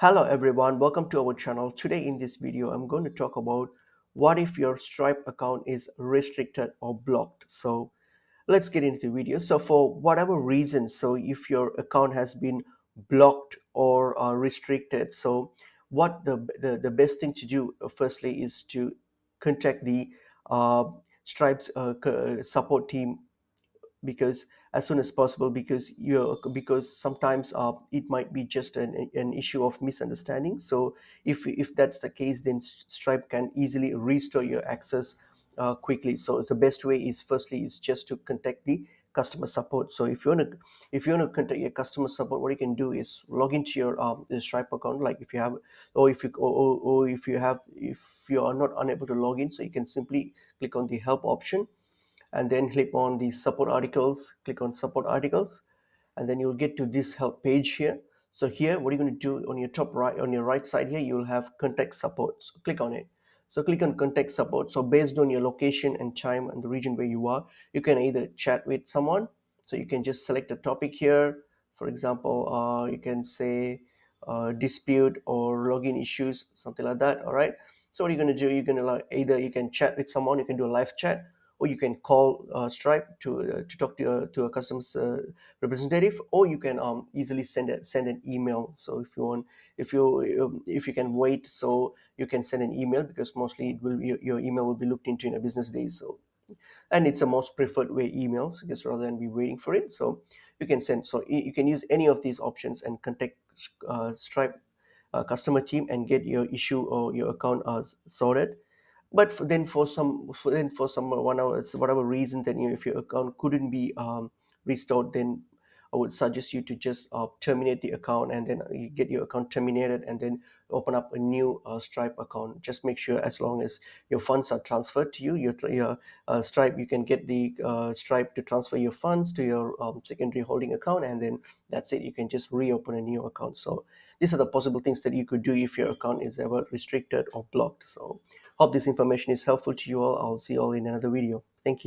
Hello everyone, welcome to our channel. Today in this video, I'm going to talk about what if your Stripe account is restricted or blocked. So let's get into the video. So for whatever reason, so if your account has been blocked or restricted, so what the best thing to do firstly is to contact the uh, Stripe's support team because as soon as possible because sometimes it might be just an issue of misunderstanding. So if that's the case, then Stripe can easily restore your access quickly. So the best way is firstly is just to contact the customer support. So if you want to contact your customer support, what you can do is log into your the Stripe account, like if you have, or if you have, if you are not unable to log in, so you can simply click on the help option and then click on the support articles, click on support articles, and then you'll get to this help page here. So here, what you're going to do on your top right, on your right side here, you'll have contact support. So click on it. So click on contact support. So based on your location and time and the region where you are, you can either chat with someone. So you can just select a topic here. For example, you can say dispute or login issues, something like that. All right. So what you're going to do, you're going to like either you can chat with someone, you can do a live chat, or you can call Stripe to talk to a customer representative, or you can easily send an email. So if you want, if you can wait, so you can send an email, because mostly it will your email will be looked into in a business day. So, and it's a most preferred way, emails, because rather than be waiting for it, so you can send. So you can use any of these options and contact Stripe customer team and get your issue or your account sorted. But then for some 1 hour, whatever reason, then if your account couldn't be restored, then I would suggest you to just terminate the account, and then you get your account terminated and then open up a new Stripe account. Just make sure, as long as your funds are transferred to you, your Stripe, you can get the Stripe to transfer your funds to your secondary holding account, and then that's it. You can just reopen a new account. So these are the possible things that you could do if your account is ever restricted or blocked. So hope this information is helpful to you all. I'll see you all in another video. Thank you.